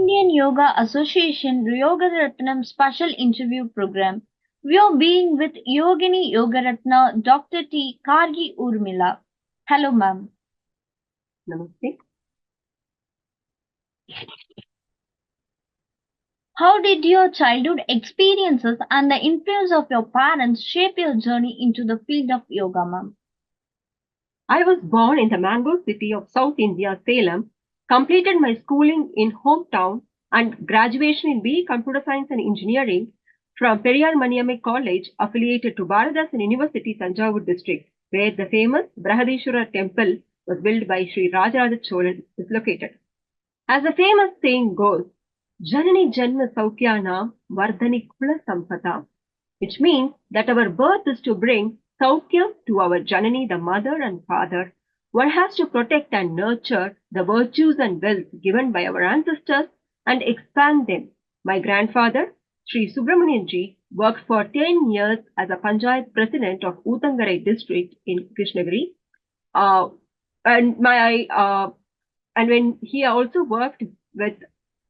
Indian Yoga Association Yoga Ratnam special interview program. We are being with Yogini Yogaratna Dr. T Gargi Urmila. Hello, ma'am. Namaste. How did your childhood experiences and the influence of your parents shape your journey into the field of yoga, ma'am? I was born in the mango city of South India, Salem, completed my schooling in hometown and graduation in BE Computer Science and Engineering from Periyar Maniammai College affiliated to Bharadasan University, Tanjavur district, where the famous Brihadishwara temple was built by Sri Rajaraja Cholan is located. As the famous saying goes, Janani Janma Saukyanam Vardhani Kula Sampata, which means that our birth is to bring Saukya to our Janani, the mother and father. One has to protect and nurture the virtues and wealth given by our ancestors and expand them. My grandfather, Sri Subramanianji, worked for 10 years as a Panchayat president of Utangarai district in Krishnagiri. Uh, and my and when he also worked with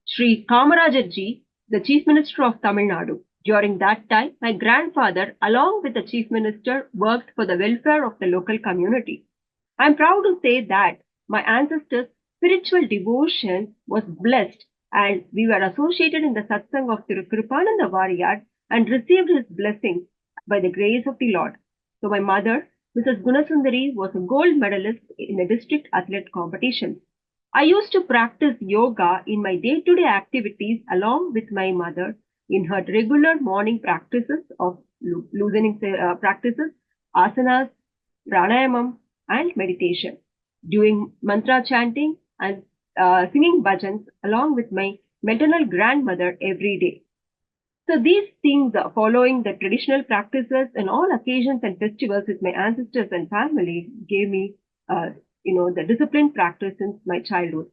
Sri Kamarajarji, the Chief Minister of Tamil Nadu. During that time, my grandfather, along with the Chief Minister, worked for the welfare of the local community. I am proud to say that my ancestors' spiritual devotion was blessed and we were associated in the satsang of Tirukripananda Variyar and received his blessings by the grace of the Lord. So my mother, Mrs. Gunasundari, was a gold medalist in the district athlete competitions. I used to practice yoga in my day-to-day activities along with my mother in her regular morning practices of loosening practices, asanas, pranayamam, and meditation, doing mantra chanting and singing bhajans along with my maternal grandmother every day. So these things, following the traditional practices and all occasions and festivals with my ancestors and family, gave me the disciplined practice since my childhood.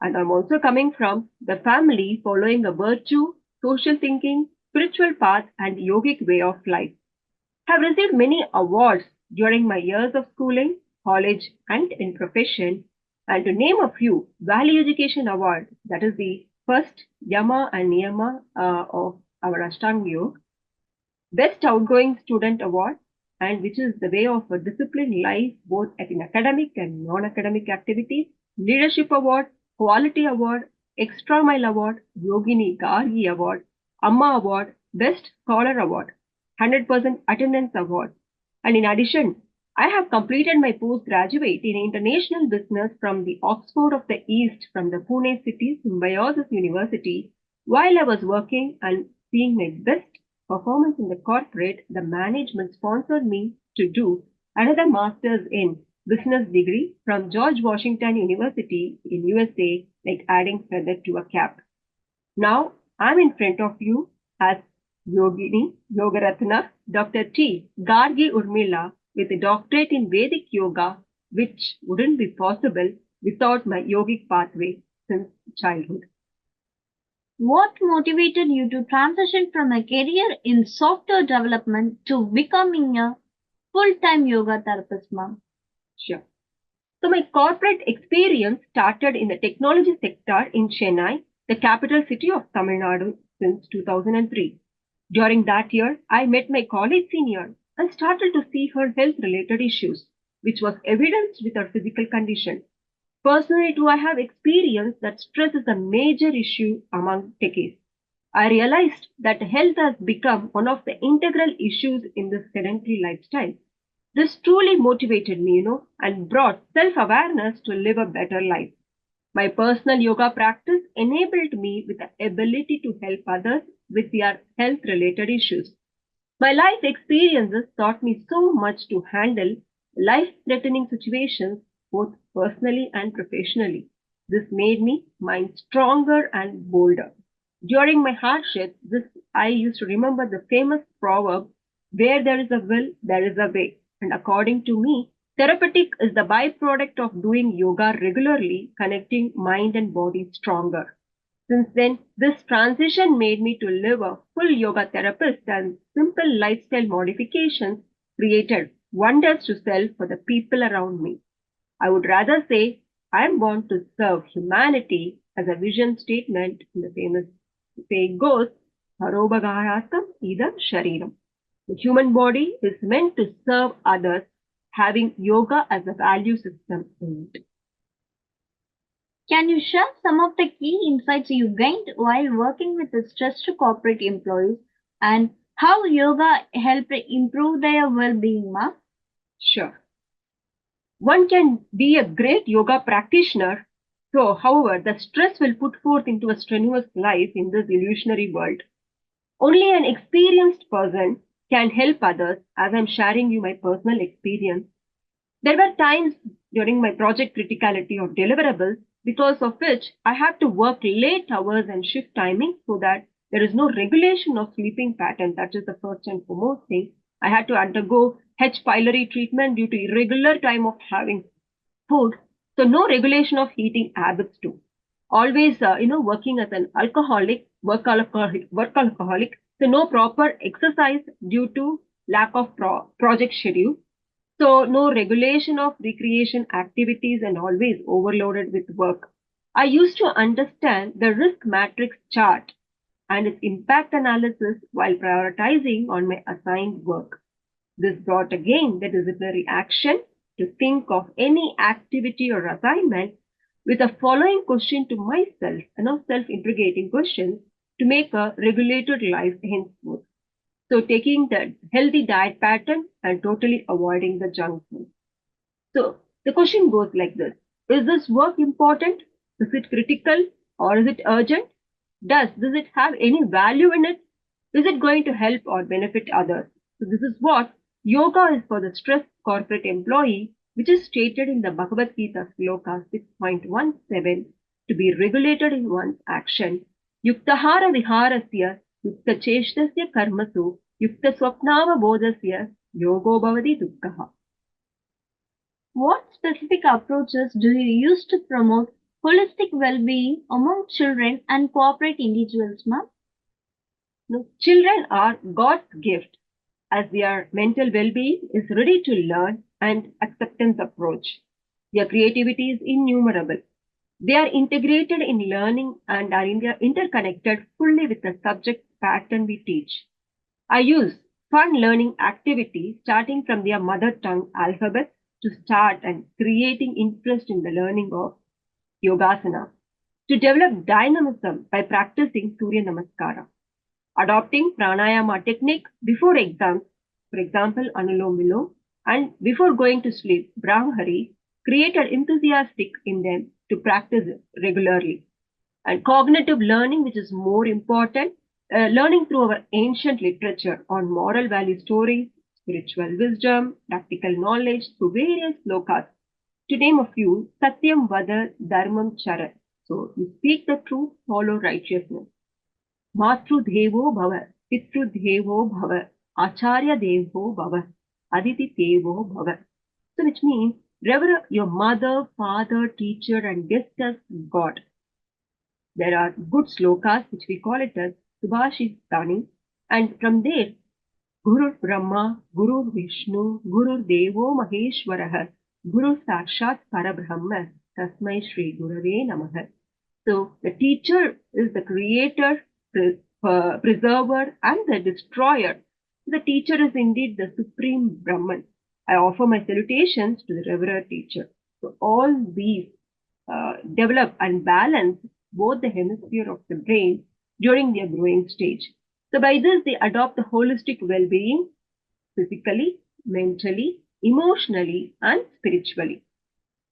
And I'm also coming from the family following a virtue, social thinking, spiritual path, and yogic way of life. Have received many awards during my years of schooling, college, and in profession. And to name a few, Value Education Award, that is the first Yama and Niyama of our Ashtanga Yoga, Best Outgoing Student Award, and which is the way of a disciplined life both in academic and non-academic activities, Leadership Award, Quality Award, Extra Mile Award, Yogini Gargi Award, Amma Award, Best Scholar Award, 100% Attendance Award. And in addition, I have completed my postgraduate in international business from the Oxford of the East from the Pune City Symbiosis University. While I was working and seeing my best performance in the corporate, the management sponsored me to do another master's in business degree from George Washington University in USA, like adding feather to a cap. Now I'm in front of you as Yogini Yogaratna Dr. T Gargi Urmila with a doctorate in Vedic Yoga, which wouldn't be possible without my yogic pathway since childhood. What motivated you to transition from a career in software development to becoming a full-time yoga therapist, ma'am? Sure. So my corporate experience started in the technology sector in Chennai, the capital city of Tamil Nadu, since 2003. During that year, I met my college senior and started to see her health-related issues, which was evidenced with her physical condition. Personally, too, I have experienced that stress is a major issue among techies. I realized that health has become one of the integral issues in this sedentary lifestyle. This truly motivated me, and brought self-awareness to live a better life. My personal yoga practice enabled me with the ability to help others with their health-related issues. My life experiences taught me so much to handle life-threatening situations both personally and professionally. This made me mind stronger and bolder. During my hardships, I used to remember the famous proverb, where there is a will, there is a way. And according to me, therapeutic is the byproduct of doing yoga regularly, connecting mind and body stronger. Since then, this transition made me to live a full yoga therapist, and simple lifestyle modifications created wonders to self for the people around me. I would rather say I am born to serve humanity as a vision statement in the famous saying goes, Parobagaratam ida shariram. The human body is meant to serve others, having yoga as a value system in it. Can you share some of the key insights you gained while working with the stressed corporate employees and how yoga helped improve their well-being, ma? Sure. One can be a great yoga practitioner, so, however, the stress will put forth into a strenuous life in this illusionary world. Only an experienced person can help others, as I'm sharing you my personal experience. There were times during my project criticality of deliverables because of which I had to work late hours and shift timing so that there is no regulation of sleeping pattern. That is the first and foremost thing. I had to undergo H. pylori treatment due to irregular time of having food. So no regulation of eating habits too. Always, working as an alcoholic, work alcoholic. So no proper exercise due to lack of project schedule. So no regulation of recreation activities and always overloaded with work. I used to understand the risk matrix chart and its impact analysis while prioritizing on my assigned work. This brought again the disciplinary action to think of any activity or assignment with a following question to myself, self-interrogating questions to make a regulated life henceforth. So taking the healthy diet pattern and totally avoiding the junk food. So the question goes like this. Is this work important? Is it critical or is it urgent? Does it have any value in it? Is it going to help or benefit others? So this is what yoga is for the stressed corporate employee, which is stated in the Bhagavad Gita sloka 6.17 to be regulated in one's action. Yuktahara viharasya yukta cheshtasya karmasu yukta swapnava bodhasya yogo bhavati dukkha. What specific approaches do you use to promote holistic well-being among children and corporate individuals, ma'am? Now, children are God's gift as their mental well-being is ready to learn and acceptance approach. Their creativity is innumerable. They are integrated in learning and are interconnected fully with the subject pattern we teach. I use fun learning activities starting from their mother tongue alphabet to start and creating interest in the learning of yogasana. To develop dynamism by practicing Surya Namaskara. Adopting pranayama technique before exams, for example, Anulom Vilom, and before going to sleep, Brahmari, created enthusiastic in them to practice it regularly. And cognitive learning, which is more important, learning through our ancient literature on moral value stories, spiritual wisdom, practical knowledge through various lokas. To name a few, Satyam Vada Dharmam Chara. So you speak the truth, follow righteousness. Matru Bhava, Pitru Bhava, Acharya Devo Bhava, Aditi Devo Bhava. So which means revere your mother, father, teacher and guest as God. There are good slokas which we call it as Subhashitani, and from there Guru Brahma, Guru Vishnu, Guru Devo Maheshwarah, Guru Sakshat Parabrahma, Tasmai Shri Gurave Namaha. So the teacher is the creator, preserver and the destroyer. The teacher is indeed the supreme Brahman. I offer my salutations to the revered teacher. So all these develop and balance both the hemisphere of the brain during their growing stage. So by this, they adopt the holistic well-being physically, mentally, emotionally, and spiritually.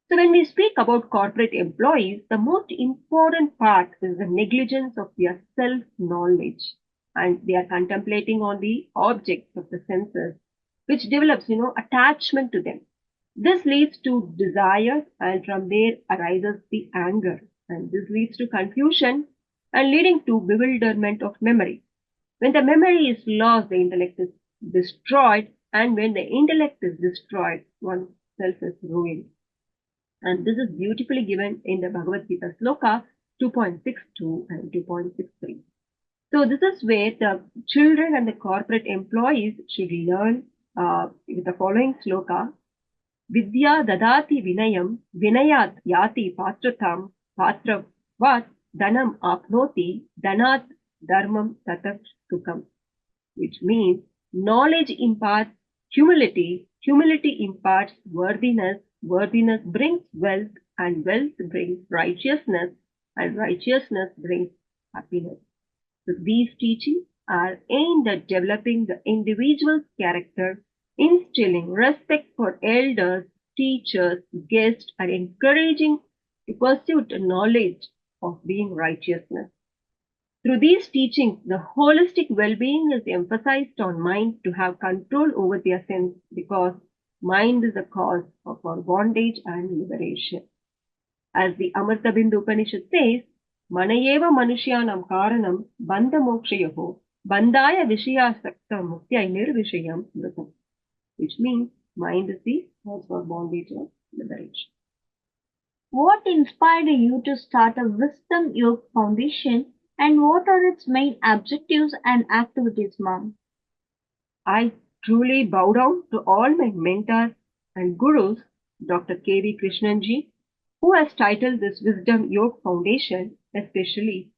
So when we speak about corporate employees, the most important part is the negligence of their self-knowledge. And they are contemplating on the objects of the senses, which develops, attachment to them. This leads to desire, and from there arises the anger. And this leads to confusion and leading to bewilderment of memory. When the memory is lost, the intellect is destroyed, and when the intellect is destroyed, oneself is ruined. And this is beautifully given in the Bhagavad Gita sloka 2.62 and 2.63. So this is where the children and the corporate employees should learn with the following sloka. Vidya dadati vinayam vinayat yati patratam patra What dhanam apnoti dhanat dharmam tatat sukam, which means knowledge imparts humility, humility imparts worthiness, worthiness brings wealth, and wealth brings righteousness, and righteousness brings happiness. So these teachings are aimed at developing the individual's character, instilling respect for elders, teachers, guests, and encouraging to pursue the knowledge of being righteousness. Through these teachings, the holistic well-being is emphasized on mind to have control over their sense because mind is the cause of our bondage and liberation. As the Amartabindu Upanishad says, Manayeva Manushyanam Karanam Bandha Mokshayoho Bandhaya Vishayasakta Muktya Nirvishayam Mritam, which means mind is the cause for bondage and liberation. What inspired you to start a Wisdom Yog Foundation and what are its main objectives and activities, ma'am? I truly bow down to all my mentors and gurus, Dr. K.V. Krishnanji, who has titled this Wisdom Yog Foundation, especially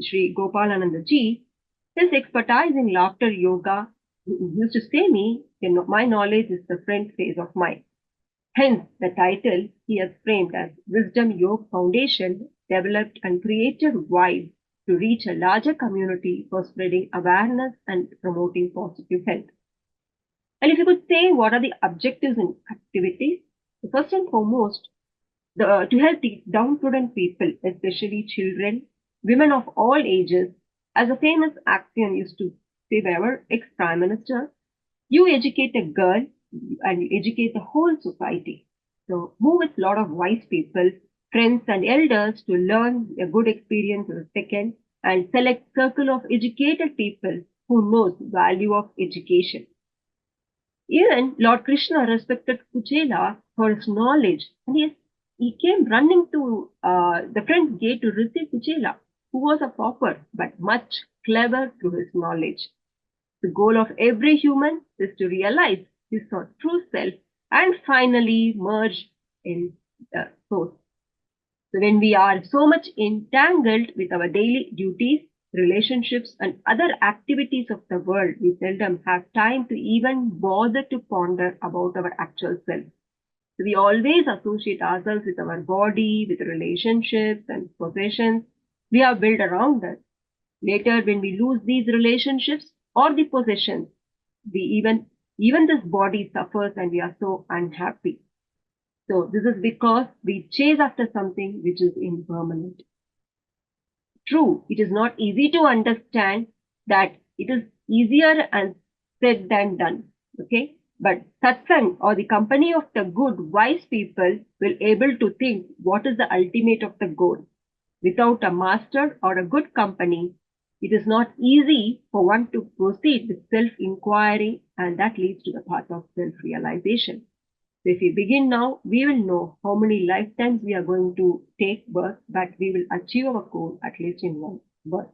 Sri Gopalananda ji. His expertise in laughter yoga used to say me, my knowledge is the front face of mine. Hence, the title he has framed as Wisdom Yog Foundation, developed and created wide to reach a larger community for spreading awareness and promoting positive health. And if you could say what are the objectives and activities, first and foremost, to help the downtrodden people, especially children, women of all ages, as a famous axiom used to say by our ex-Prime Minister, you educate a girl and you educate the whole society. So move with a lot of wise people, friends and elders to learn a good experience as a second and select circle of educated people who knows the value of education. Even Lord Krishna respected Kuchela for his knowledge, and he came running to the front gate to receive Kuchela, who was a pauper but much clever through his knowledge. The goal of every human is to realize his true self and finally merge in the source. So when we are so much entangled with our daily duties, relationships, and other activities of the world, we seldom have time to even bother to ponder about our actual self. So we always associate ourselves with our body, with relationships and possessions we have built around us. Later, when we lose these relationships or the possessions, we even this body suffers and we are so unhappy. So this is because we chase after something which is impermanent. True, it is not easy to understand that it is easier and said than done. Okay, but satsang or the company of the good, wise people will able to think what is the ultimate of the goal. Without a master or a good company, it is not easy for one to proceed with self-inquiry, and that leads to the path of self-realization. So if we begin now, we will know how many lifetimes we are going to take birth, but we will achieve our goal at least in one birth.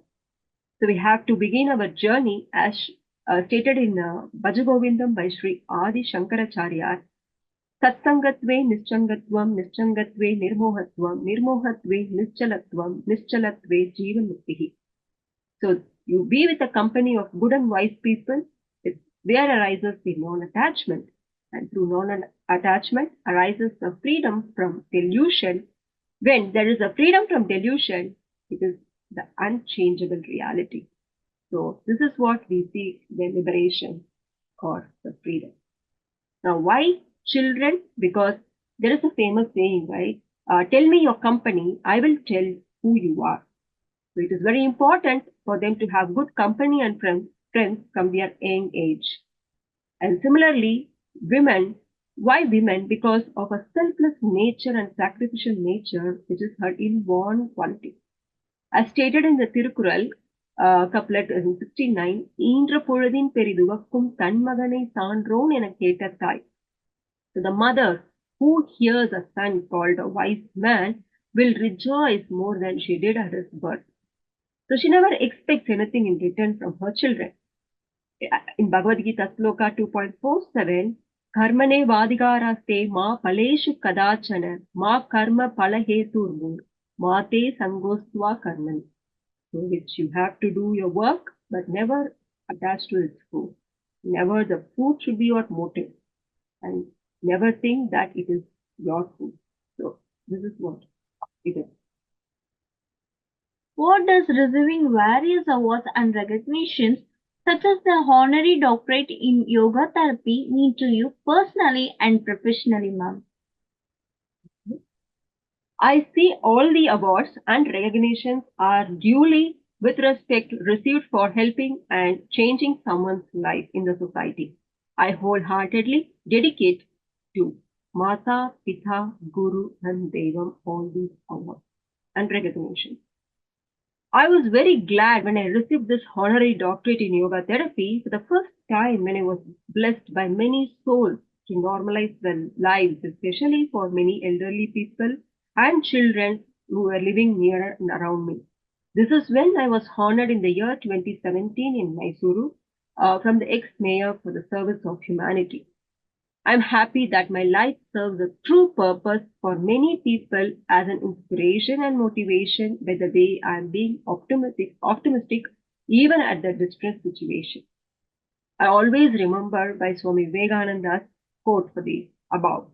So we have to begin our journey as stated in Bhajagovindam by Sri Adi Shankaracharya. Satsangatve nischangatvam, nischangatve nirmohatvam, nirmohatve nischalatvam, nischalatve jivanmuktihi. So you be with a company of good and wise people, there arises the non-attachment. And through non-attachment arises the freedom from delusion. When there is a freedom from delusion, it is the unchangeable reality. So this is what we seek, the liberation or the freedom. Now, why children? Because there is a famous saying, right? Tell me your company, I will tell who you are. So it is very important for them to have good company and friends from their young age. And similarly, women, why women? Because of a selfless nature and sacrificial nature, which is her inborn quality. As stated in the Tirukural, couplet 69, ஈன்ற பொழுதின் பெரிதுவக்கும் தன்மகனை சான்றோன் என கேட்ட தாய். So the mother who hears a son called a wise man will rejoice more than she did at his birth. So she never expects anything in return from her children. In Bhagavad Gita Sloka 2.47, Karmane Vadigaraste Ma Paleshu Kadachana Ma Karma Palaheturmu Mate Sangostwa Karnan. So which you have to do your work, but never attached to its food. Never the food should be your motive, and never think that it is your food. So this is what it is. What does receiving various awards and recognitions, such as the honorary doctorate in yoga therapy, mean to you personally and professionally, ma'am? I see all the awards and recognitions are duly with respect received for helping and changing someone's life in the society. I wholeheartedly dedicate to Mata, Pita, Guru and Devam all these awards and recognitions. I was very glad when I received this honorary doctorate in yoga therapy for the first time when I was blessed by many souls to normalize their lives, especially for many elderly people and children who were living near and around me. This is when I was honored in the year 2017 in Mysuru from the ex-mayor for the service of humanity. I'm happy that my life serves a true purpose for many people as an inspiration and motivation by the way I'm being optimistic even at the distress situation. I always remember by Swami Vivekananda's quote for the above.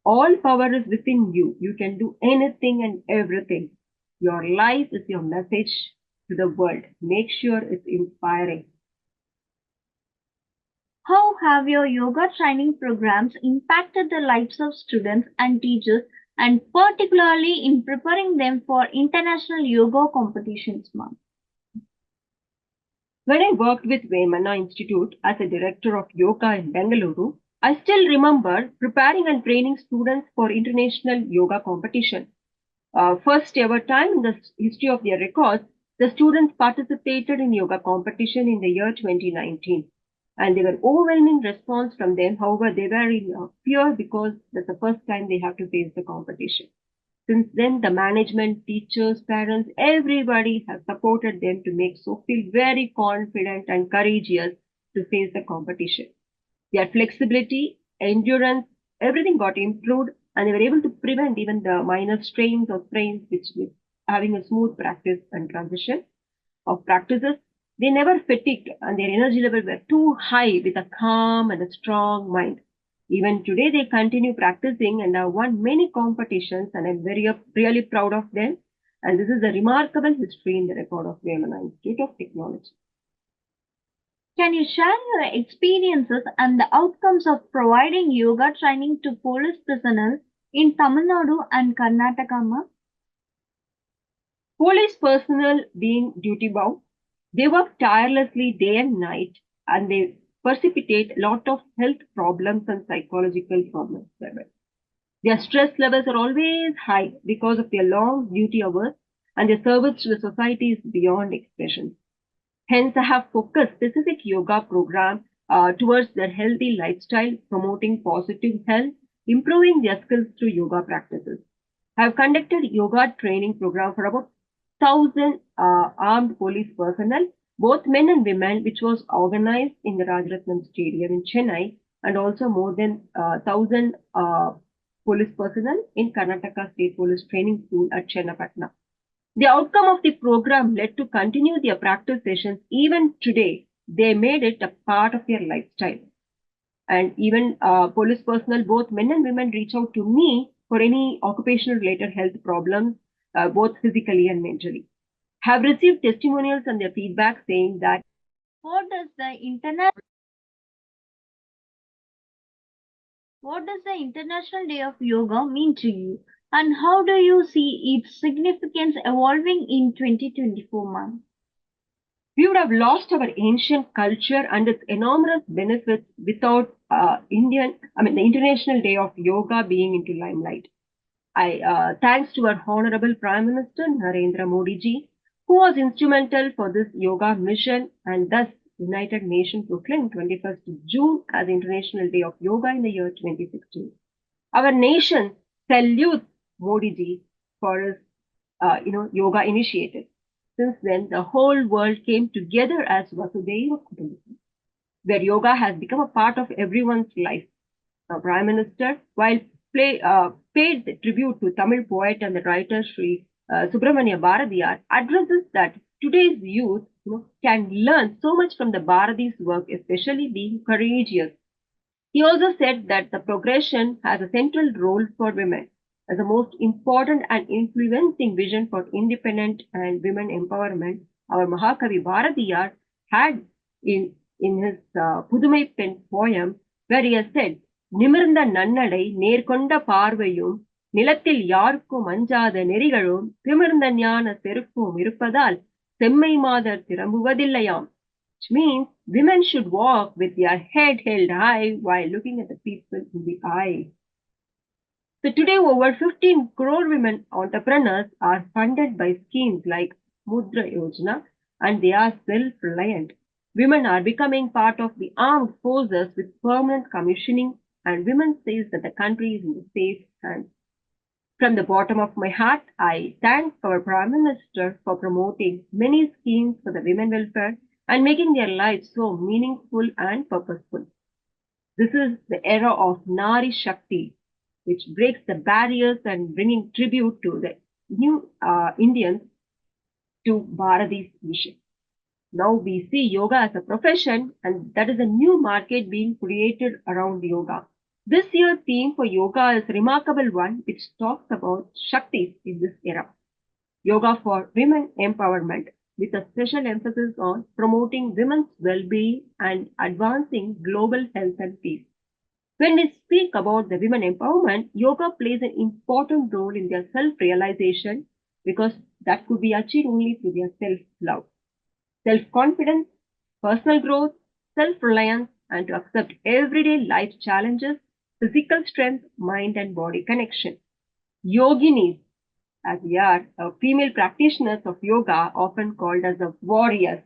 All power is within you. You can do anything and everything. Your life is your message to the world. Make sure it's inspiring. How have your yoga training programs impacted the lives of students and teachers, and particularly in preparing them for international yoga competitions, ma'am? When I worked with Vemana Institute as a director of yoga in Bengaluru, I still remember preparing and training students for international yoga competition. First ever time in the history of their records, the students participated in yoga competition in the year 2019. And they were overwhelming response from them. However, they were in fear because that's the first time they have to face the competition. Since then, the management, teachers, parents, everybody has supported them to make so feel very confident and courageous to face the competition. Their flexibility, endurance, everything got improved, and they were able to prevent even the minor strains or sprains, which with having a smooth practice and transition of practices. They never fatigued, and their energy levels were too high with a calm and a strong mind. Even today, they continue practicing and have won many competitions, and I'm really proud of them. And this is a remarkable history in the record of Vemana Institute of Technology. Can you share your experiences and the outcomes of providing yoga training to police personnel in Tamil Nadu and Karnataka, ma'am? Police personnel being duty bound, they work tirelessly day and night and they precipitate a lot of health problems and psychological problems. Their stress levels are always high because of their long duty hours and their service to the society is beyond expression. Hence, I have focused specific yoga program towards their healthy lifestyle, promoting positive health, improving their skills through yoga practices. I have conducted yoga training program for about 1,000 armed police personnel, both men and women, which was organized in the Rajaratnam Stadium in Chennai, and also more than 1,000 police personnel in Karnataka State Police Training School at Chennapatna. The outcome of the program led to continue their practice sessions even today. They made it a part of their lifestyle. And even police personnel, both men and women, reach out to me for any occupational related health problems, both physically and mentally. Have received testimonials and their feedback saying that What does the internet What does the International Day of Yoga mean to you? And how do you see its significance evolving in 2024, ma'am? we would have lost our ancient culture and its enormous benefits without the International Day of Yoga being into limelight. Thanks to our Honorable Prime Minister Narendra Modi ji, who was instrumental for this yoga mission, and thus United Nations proclaimed 21st June as International Day of Yoga in the year 2016. Our nation salutes Modi ji for his yoga initiative. Since then, the whole world came together as Vasudhaiva Kutumbakam, where yoga has become a part of everyone's life. The Prime Minister, while paid tribute to Tamil poet and the writer Sri Subramanya Bharatiyar, addresses that today's youth can learn so much from the Bharati's work, especially being courageous. He also said that the progression has a central role for women as the most important and influencing vision for independent and women empowerment. Our Mahakavi Bharatiyar had in his Pudumai Pen poem, where he has said, நிமிர்ந்த நன்னடை நேர்கொண்ட பார்வையும் நிலத்தில் யாருக்கும் அஞ்சாத நெறிகளும் திமிர்ந்த ஞான செருக்கும் இருப்பதால் செம்மை மாதர் திரும்புவதில்லையாம். Which means women should walk with their head held high while looking at the people in the eye. So today over 15 crore women entrepreneurs are funded by schemes like Mudra Yojana and they are self-reliant. Women are becoming part of the armed forces with permanent commissioning and women says that the country is in the safe hands. From the bottom of my heart, I thank our Prime Minister for promoting many schemes for the women welfare and making their lives so meaningful and purposeful. This is the era of Nari Shakti, which breaks the barriers and bringing tribute to the new Indians to Bharati's vision. Now we see yoga as a profession and that is a new market being created around yoga. This year's theme for yoga is a remarkable one which talks about Shaktis in this era. Yoga for Women Empowerment with a special emphasis on promoting women's well-being and advancing global health and peace. When we speak about the women empowerment, yoga plays an important role in their self-realization because that could be achieved only through their self-love, self-confidence, personal growth, self-reliance, and to accept everyday life challenges, physical strength, mind and body connection. Yoginis, as we are female practitioners of yoga, often called as the warriors.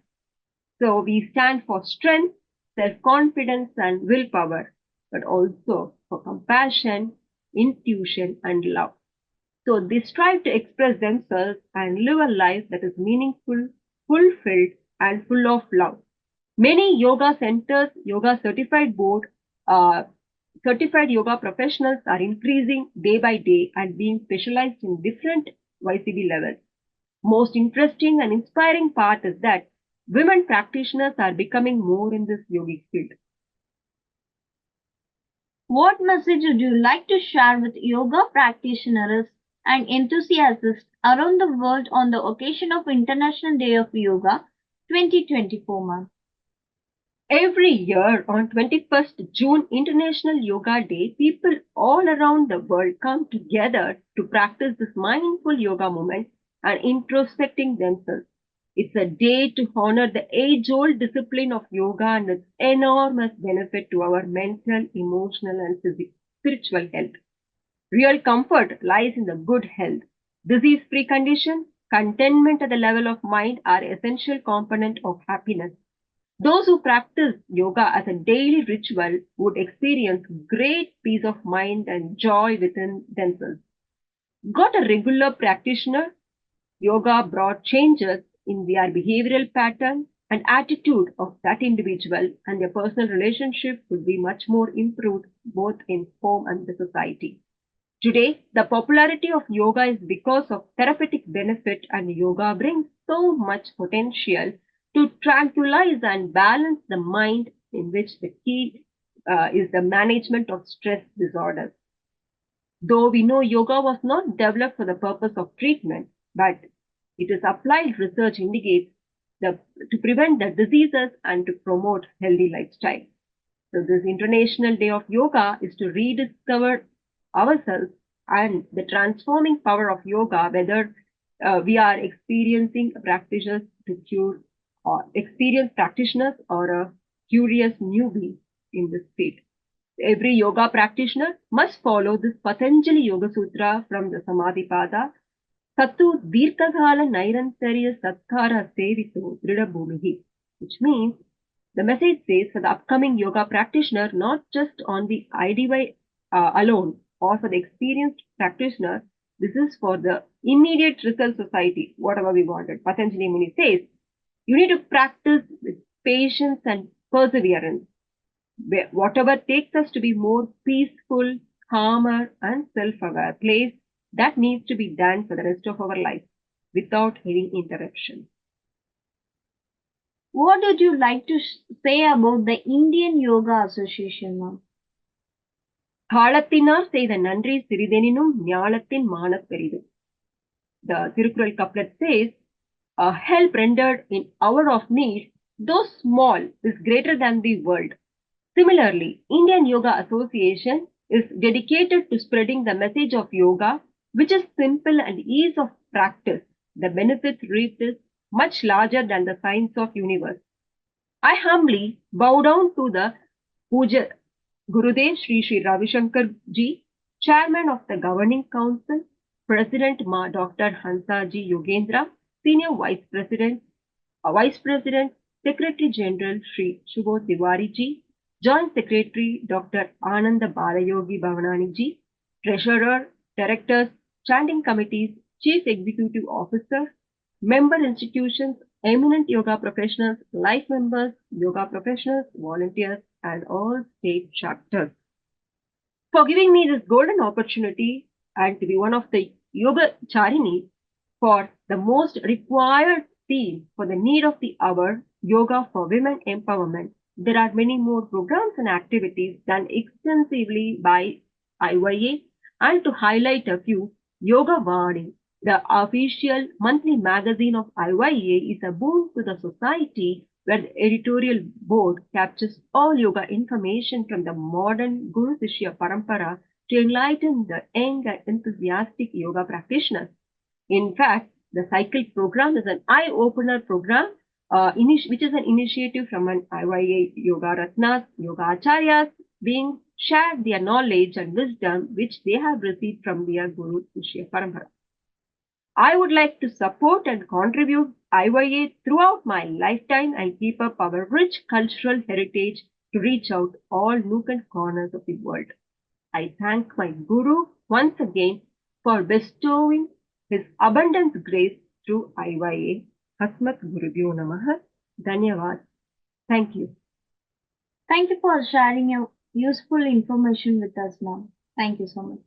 So we stand for strength, self-confidence and willpower, but also for compassion, intuition and love. So they strive to express themselves and live a life that is meaningful, fulfilled and full of love. Many yoga centers, yoga certified board, certified yoga professionals are increasing day by day and being specialized in different YCB levels. Most interesting and inspiring part is that women practitioners are becoming more in this yogic field. What message would you like to share with yoga practitioners and enthusiasts around the world on the occasion of International Day of Yoga 2024 month? Every year on 21st June, International Yoga Day, people all around the world come together to practice this mindful yoga movement and introspecting themselves. It's a day to honor the age-old discipline of yoga and its enormous benefit to our mental, emotional, and spiritual health. Real comfort lies in the good health. Disease-free condition, contentment at the level of mind are essential component of happiness. Those who practice yoga as a daily ritual would experience great peace of mind and joy within themselves. Got a regular practitioner? Yoga brought changes in their behavioral pattern and attitude of that individual, and their personal relationship would be much more improved both in home and the society. Today, the popularity of yoga is because of therapeutic benefit and yoga brings so much potential to tranquilize and balance the mind in which the key is the management of stress disorders. Though we know yoga was not developed for the purpose of treatment, but it is applied research indicates to prevent the diseases and to promote healthy lifestyle. So this International Day of Yoga is to rediscover ourselves and the transforming power of yoga, whether we are experiencing practitioners to cure or experienced practitioners or a curious newbie in this field. Every yoga practitioner must follow this Patanjali Yoga Sutra from the Samadhipada. Satu Dirkagala Nairantarya Satkara Sevito Drida Bhumihi, which means the message says for the upcoming yoga practitioner, not just on the IDY alone or for the experienced practitioner, this is for the immediate result society, whatever we wanted. Patanjali Muni says, you need to practice with patience and perseverance. Whatever takes us to be more peaceful, calmer, and self-aware place, that needs to be done for the rest of our life. without any interruption. What would you like to say about the Indian Yoga Association, ma'am? காலத்தினார் செய்த நன்றி சிறிதெனினும் ஞாலத்தின் மானப் பெரிது. The Tirukural couplet says, a help rendered in hour of need, though small, is greater than the world. Similarly, Indian Yoga Association is dedicated to spreading the message of yoga, which is simple and ease of practice. The benefits reaped is much larger than the science of universe. I humbly bow down to the Puja Gurudev Sri Sri Ravi Shankar Ji, Chairman of the Governing Council, President Ma Dr. Hansa Ji Yogendra, Senior Vice President, Secretary General Sri Shubho Tiwari Ji, Joint Secretary Dr. Ananda Balayogi Bhavanani Ji, Treasurer, Directors, Standing Committees, Chief Executive Officer, member institutions, eminent yoga professionals, life members, yoga professionals, volunteers, and all state chapters, for giving me this golden opportunity and to be one of the yoga charini for the most required theme for the need of the hour, yoga for women empowerment. There are many more programs and activities done extensively by IYA, and to highlight a few, Yoga Vani, the official monthly magazine of IYA, is a boon to the society where the editorial board captures all yoga information from the modern Guru Sishya Parampara to enlighten the young and enthusiastic yoga practitioners. In fact, the cycle program is an eye-opener program, which is an initiative from an IYA Yoga Ratnas, Yoga Acharyas, being shared their knowledge and wisdom which they have received from their Guru Shishya Parampara. I would like to support and contribute IYA throughout my lifetime and keep up our rich cultural heritage to reach out all nook and corners of the world. I thank my Guru once again for bestowing his abundant grace through IYA. Hasmat Gurubhyo Namaha. Dhanyavad. Thank you. Thank you for sharing your useful information with us, ma'am. Thank you so much.